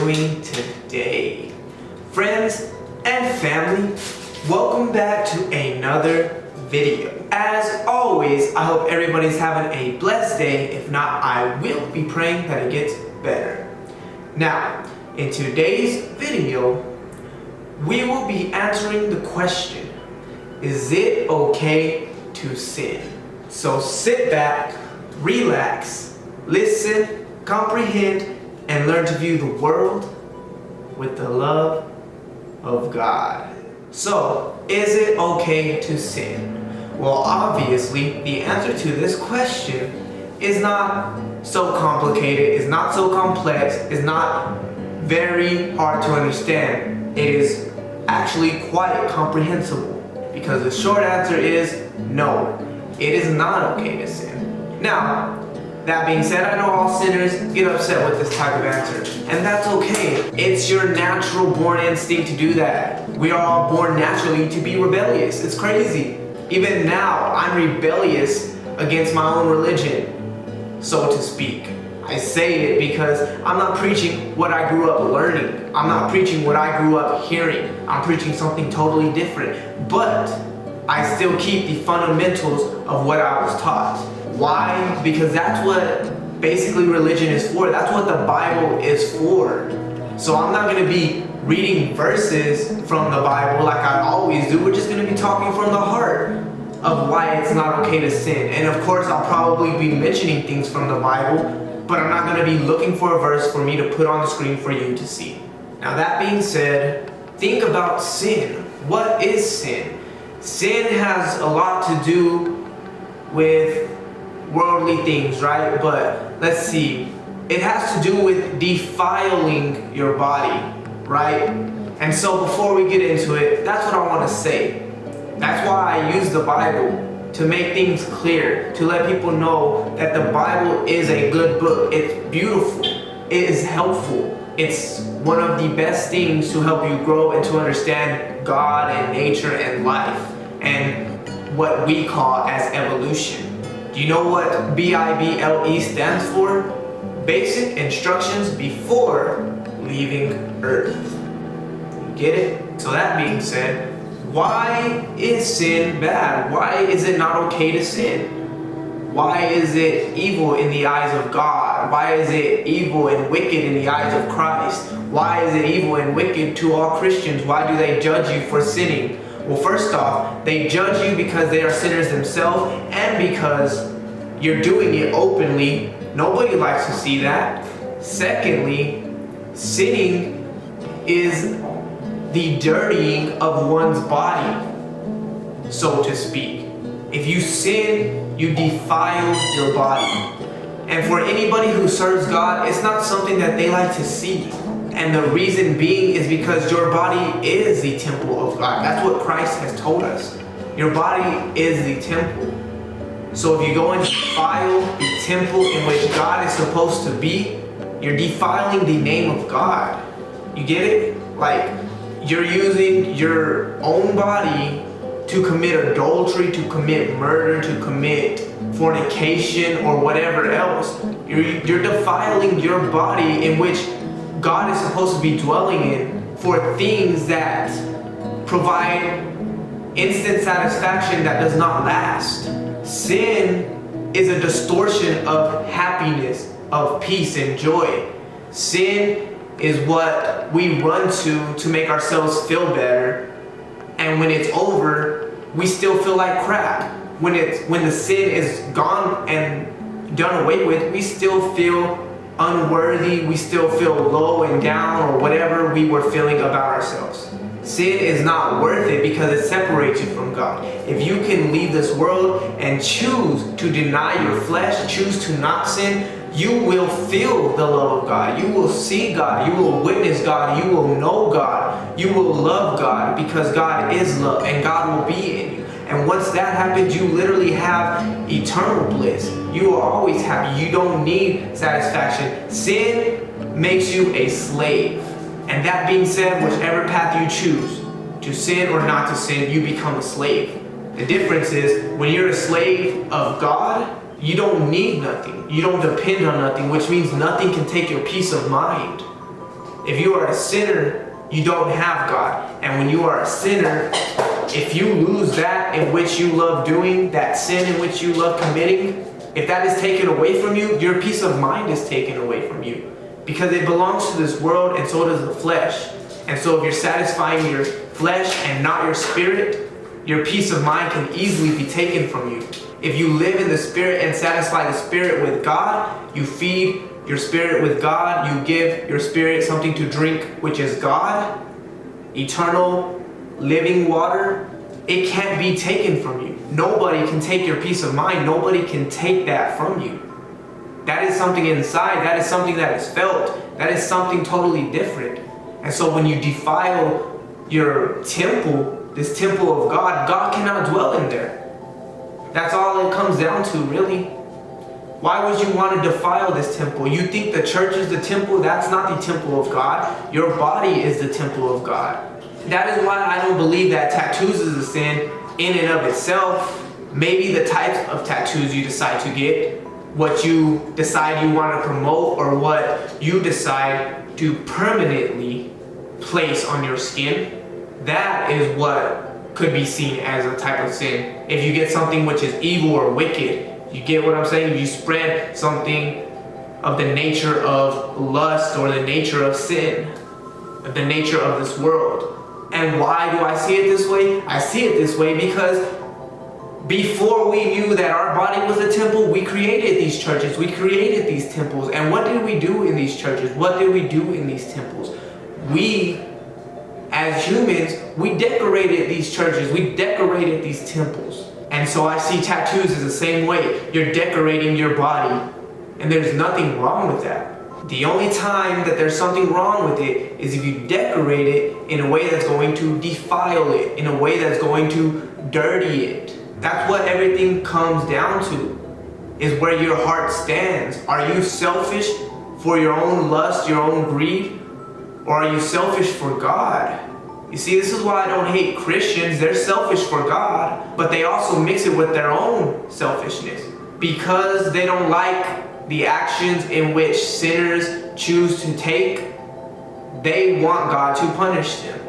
doing today? Friends and family, welcome back to another video. As always, I hope everybody's having a blessed day. If not, I will be praying that it gets better. Now, in today's video, we will be answering the question, is it okay to sin? So sit back, relax, listen, comprehend, and learn to view the world with the love of God. So, is it okay to sin? Well, obviously, the answer to this question is not so complicated, is not so complex, is not very hard to understand. It is actually quite comprehensible, because the short answer is no, it is not okay to sin. Now, that being said, I know all sinners get upset with this type of answer, and that's okay. It's your natural born instinct to do that. We are all born naturally to be rebellious. It's crazy. Even now, I'm rebellious against my own religion, so to speak. I say it because I'm not preaching what I grew up learning. I'm not preaching what I grew up hearing. I'm preaching something totally different. But I still keep the fundamentals of what I was taught. Why? Because that's what basically religion is for. That's what the Bible is for. So I'm not going to be reading verses from the Bible like I always do. We're just going to be talking from the heart of why it's not okay to sin. And of course, I'll probably be mentioning things from the Bible, but I'm not going to be looking for a verse for me to put on the screen for you to see. Now that being said, think about sin. What is sin? Sin has a lot to do with worldly things, right? But let's see. It has to do with defiling your body, right? And so before we get into it, that's what I want to say. That's why I use the Bible, to make things clear, to let people know that the Bible is a good book. It's beautiful. It is helpful. It's one of the best things to help you grow and to understand God and nature and life and what we call as evolution. Do you know what BIBLE stands for? Basic instructions before leaving Earth. You get it? So that being said, why is sin bad? Why is it not okay to sin? Why is it evil in the eyes of God? Why is it evil and wicked in the eyes of Christ? Why is it evil and wicked to all Christians? Why do they judge you for sinning? Well, first off, they judge you because they are sinners themselves and because you're doing it openly. Nobody likes to see that. Secondly, sinning is the dirtying of one's body, so to speak. If you sin, you defile your body. And for anybody who serves God, it's not something that they like to see. And the reason being is because your body is the temple of God. That's what Christ has told us. Your body is the temple. So if you go and defile the temple in which God is supposed to be, you're defiling the name of God. You get it? Like, you're using your own body to commit adultery, to commit murder, to commit fornication, or whatever else. You're defiling your body in which God is supposed to be dwelling in for things that provide instant satisfaction that does not last. Sin is a distortion of happiness, of peace and joy. Sin is what we run to make ourselves feel better, and when it's over, we still feel like crap. When the sin is gone and done away with, we still feel unworthy, we still feel low and down, or whatever we were feeling about ourselves. Sin is not worth it because it separates you from God. If you can leave this world and choose to deny your flesh, choose to not sin, you will feel the love of God. You will see God. You will witness God. You will know God. You will love God because God is love and God will be in you. And once that happens, you literally have eternal bliss. You are always happy. You don't need satisfaction. Sin makes you a slave. And that being said, whichever path you choose, to sin or not to sin, you become a slave. The difference is, when you're a slave of God, you don't need nothing. You don't depend on nothing, which means nothing can take your peace of mind. If you are a sinner, you don't have God. And when you are a sinner, if you lose that in which you love doing, that sin in which you love committing, if that is taken away from you, your peace of mind is taken away from you. Because it belongs to this world, and so does the flesh. And so if you're satisfying your flesh and not your spirit, your peace of mind can easily be taken from you. If you live in the spirit and satisfy the spirit with God, you feed your spirit with God, you give your spirit something to drink, which is God, eternal living water. It can't be taken from you. Nobody can take your peace of mind. Nobody can take that from you. That is something inside. That is something that is felt. That is something totally different. And so when you defile your temple, this temple of God, God cannot dwell in there. That's all it comes down to, really. Why would you want to defile this temple? You think the church is the temple? That's not the temple of God. Your body is the temple of God. That is why I don't believe that tattoos is a sin in and of itself. Maybe the types of tattoos you decide to get, what you decide you want to promote, or what you decide to permanently place on your skin, that is what could be seen as a type of sin. If you get something which is evil or wicked, you get what I'm saying? If you spread something of the nature of lust or the nature of sin, the nature of this world. And why do I see it this way? I see it this way because before we knew that our body was a temple, we created these churches, we created these temples. And what did we do in these churches? What did we do in these temples? We, as humans, we decorated these churches, we decorated these temples. And so I see tattoos as the same way. You're decorating your body, and there's nothing wrong with that. The only time that there's something wrong with it is if you decorate it in a way that's going to defile it, in a way that's going to dirty it. That's what everything comes down to, is where your heart stands. Are you selfish for your own lust, your own greed, or are you selfish for God? You see, this is why I don't hate Christians. They're selfish for God, but they also mix it with their own selfishness. Because they don't like the actions in which sinners choose to take, they want God to punish them.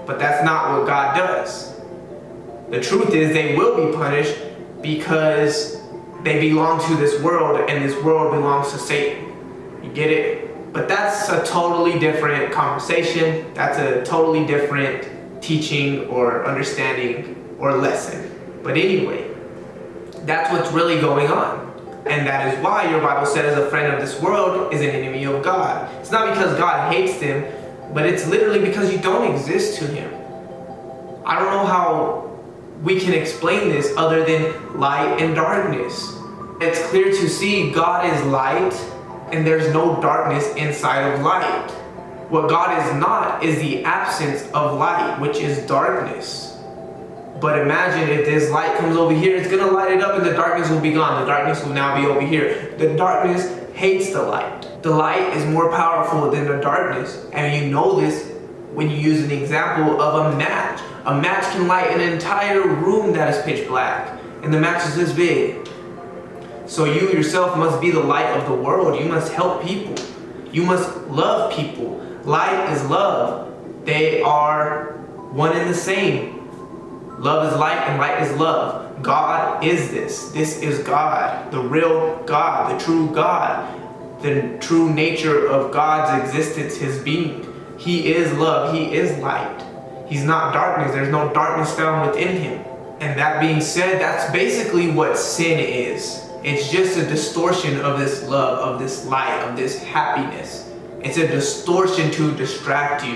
But that's not what God does. The truth is they will be punished because they belong to this world, and this world belongs to Satan. You get it? But that's a totally different conversation. That's a totally different teaching or understanding or lesson. But anyway, that's what's really going on. And that is why your Bible says a friend of this world is an enemy of God. It's not because God hates them, but it's literally because you don't exist to him. I don't know how we can explain this other than light and darkness. It's clear to see God is light, and there's no darkness inside of light. What God is not is the absence of light, which is darkness. But imagine if this light comes over here, it's gonna light it up and the darkness will be gone. The darkness will now be over here. The darkness hates the light. The light is more powerful than the darkness. And you know this when you use an example of a match. A match can light an entire room that is pitch black, and the match is this big. So you yourself must be the light of the world. You must help people. You must love people. Light is love. They are one and the same. Love is light and light is love. God is this. This is God, the real God, the true God, the true nature of God's existence, his being. He is love. He is light. He's not darkness. There's no darkness found within him. And that being said, that's basically what sin is. It's just a distortion of this love, of this light, of this happiness. It's a distortion to distract you,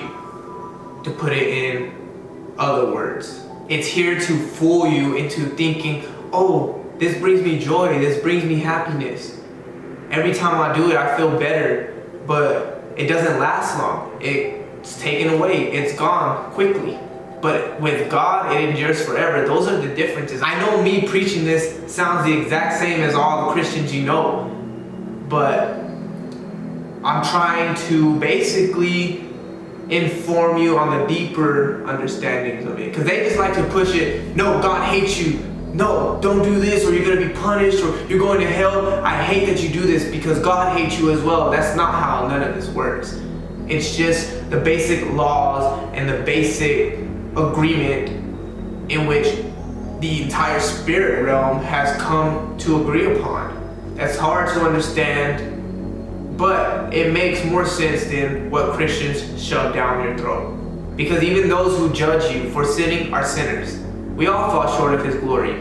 to put it in other words. It's here to fool you into thinking, oh, this brings me joy, this brings me happiness. Every time I do it, I feel better, but it doesn't last long. It's taken away, it's gone quickly. But with God, it endures forever. Those are the differences. I know me preaching this sounds the exact same as all the Christians you know, but I'm trying to basically inform you on the deeper understandings of it. Because they just like to push it, no, God hates you. No, don't do this or you're going to be punished or you're going to hell. I hate that you do this because God hates you as well. That's not how none of this works. It's just the basic laws and the basic agreement in which the entire spirit realm has come to agree upon. That's hard to understand, but it makes more sense than what Christians shove down your throat. Because even those who judge you for sinning are sinners. We all fall short of His glory.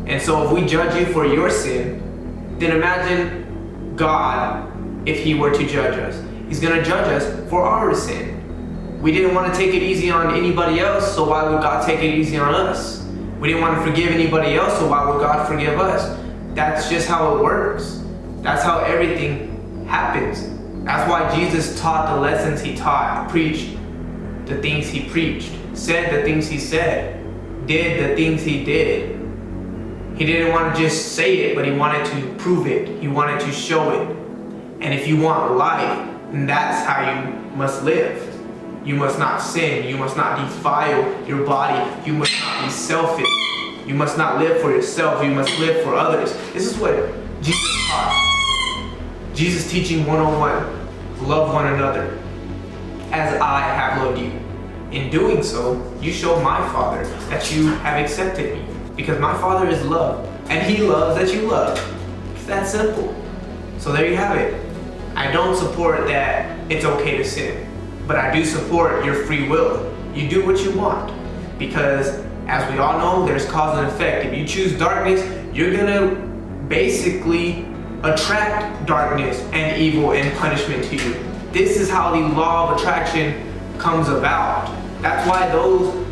And so if we judge you for your sin, then imagine God if He were to judge us. He's going to judge us for our sin. We didn't want to take it easy on anybody else, so why would God take it easy on us? We didn't want to forgive anybody else, so why would God forgive us? That's just how it works. That's how everything happens. That's why Jesus taught the lessons He taught, preached the things He preached, said the things He said, did the things He did. He didn't want to just say it, but He wanted to prove it. He wanted to show it. And if you want life, then that's how you must live. You must not sin. You must not defile your body. You must not be selfish. You must not live for yourself. You must live for others. This is what Jesus taught. Jesus teaching 101. Love one another as I have loved you. In doing so, you show my Father that you have accepted me. Because my Father is love. And He loves that you love. It's that simple. So there you have it. I don't support that it's okay to sin. But I do support your free will. You do what you want. Because as we all know, there's cause and effect. If you choose darkness, you're gonna basically attract darkness and evil and punishment to you. This is how the law of attraction comes about. That's why those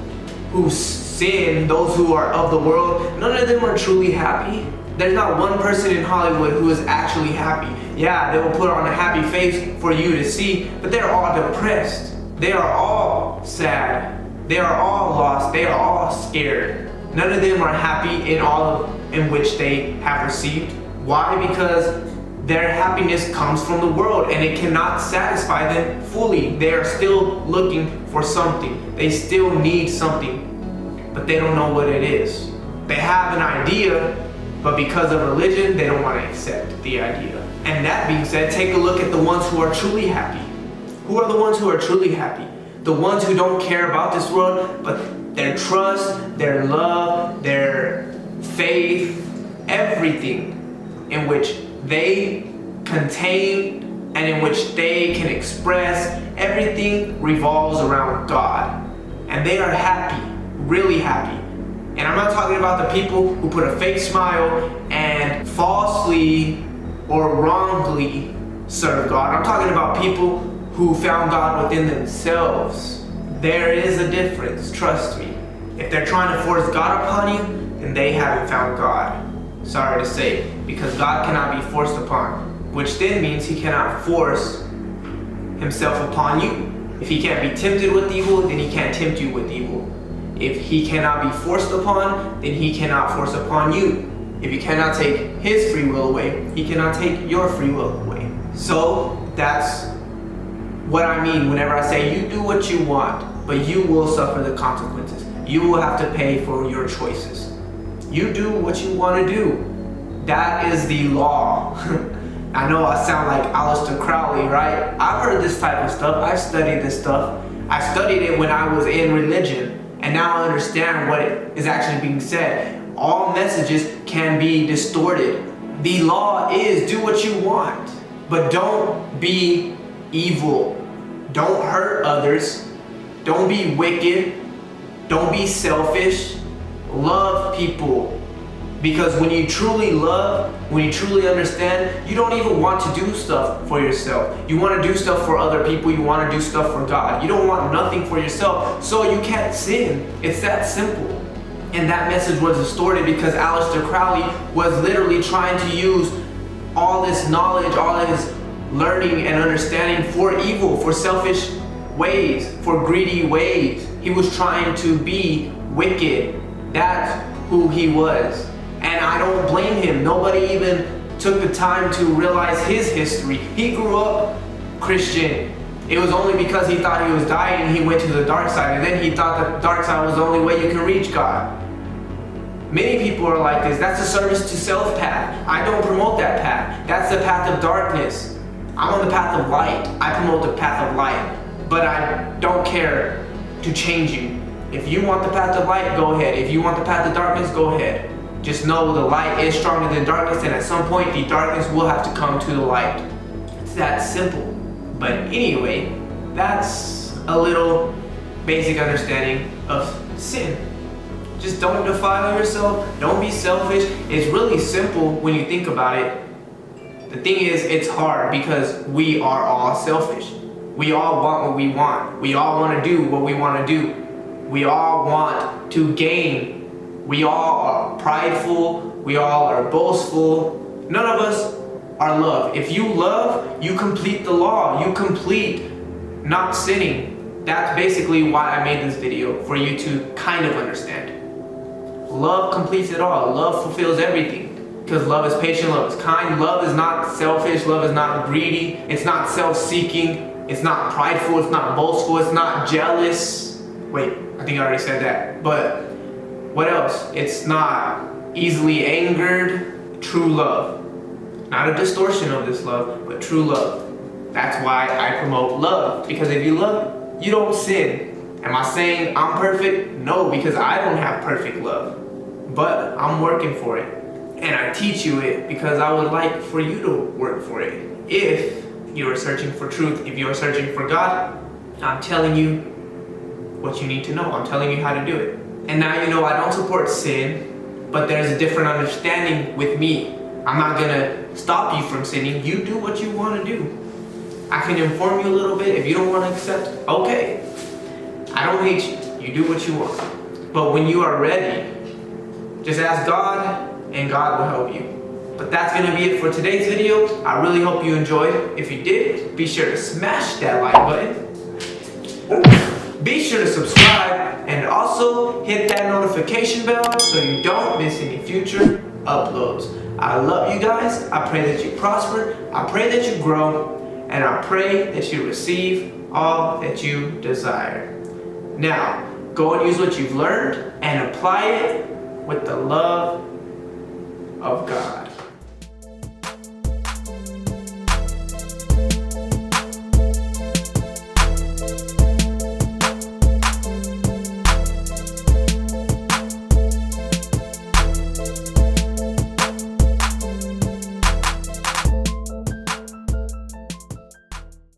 who sin, those who are of the world, none of them are truly happy. There's not one person in Hollywood who is actually happy. Yeah, they will put on a happy face for you to see, but they're all depressed. They are all sad. They are all lost. They are all scared. None of them are happy in all in which they have received. Why? Because their happiness comes from the world and it cannot satisfy them fully. They are still looking for something. They still need something, but they don't know what it is. They have an idea, but because of religion, they don't want to accept the idea. And that being said, take a look at the ones who are truly happy. Who are the ones who are truly happy? The ones who don't care about this world, but their trust, their love, their faith, everything in which they contain and in which they can express, everything revolves around God. And they are happy, really happy. And I'm not talking about the people who put a fake smile and falsely or wrongly serve God. I'm talking about people who found God within themselves. There is a difference, trust me. If they're trying to force God upon you, then they haven't found God. Sorry to say, because God cannot be forced upon, which then means He cannot force Himself upon you. If He can't be tempted with evil, then He can't tempt you with evil. If He cannot be forced upon, then He cannot force upon you. If you cannot take His free will away, He cannot take your free will away. So that's what I mean whenever I say you do what you want, but you will suffer the consequences. You will have to pay for your choices. You do what you want to do. That is the law. I know I sound like Aleister Crowley, right? I've heard this type of stuff. I've studied this stuff. I studied it when I was in religion. And now I understand what is actually being said. All messages can be distorted. The law is do what you want, but don't be evil. Don't hurt others. Don't be wicked. Don't be selfish. Love people. Because when you truly love, when you truly understand, you don't even want to do stuff for yourself. You want to do stuff for other people. You want to do stuff for God. You don't want nothing for yourself, so you can't sin. It's that simple. And that message was distorted because Aleister Crowley was literally trying to use all this knowledge, all his learning and understanding for evil, for selfish ways, for greedy ways. He was trying to be wicked. That's who he was. And I don't blame him. Nobody even took the time to realize his history. He grew up Christian. It was only because he thought he was dying he went to the dark side, and then he thought the dark side was the only way you can reach God. Many people are like this. That's a service to self path. I don't promote that path. That's the path of darkness. I'm on the path of light. I promote the path of light, but I don't care to change you. If you want the path of light, go ahead. If you want the path of darkness, go ahead. Just know the light is stronger than darkness, and at some point the darkness will have to come to the light. It's that simple. But anyway, that's a little basic understanding of sin. Just don't defile yourself, don't be selfish. It's really simple when you think about it. The thing is, it's hard because we are all selfish. We all want what we want. We all want to do what we want to do. We all want to gain. We all are prideful. We all are boastful. None of us are love. If you love, you complete the law. You complete not sinning. That's basically why I made this video, for you to kind of understand. Love completes it all. Love fulfills everything. Because love is patient, love is kind. Love is not selfish, love is not greedy. It's not self-seeking. It's not prideful, it's not boastful, it's not jealous. Wait, I think I already said that. But what else? It's not easily angered. True love. Not a distortion of this love, but true love. That's why I promote love. Because if you love, you don't sin. Am I saying I'm perfect? No, because I don't have perfect love. But I'm working for it. And I teach you it because I would like for you to work for it. If you are searching for truth, if you are searching for God, I'm telling you what you need to know. I'm telling you how to do it. And now you know I don't support sin, but there's a different understanding with me. I'm not gonna stop you from sinning. You do what you want to do. I can inform you a little bit. If you don't want to accept, okay. I don't hate you. You do what you want. But when you are ready, just ask God, and God will help you. But that's gonna be it for today's video. I really hope you enjoyed. If you did, be sure to smash that like button. Be sure to subscribe and also hit that notification bell so you don't miss any future uploads. I love you guys. I pray that you prosper. I pray that you grow. And I pray that you receive all that you desire. Now, go and use what you've learned and apply it with the love of God.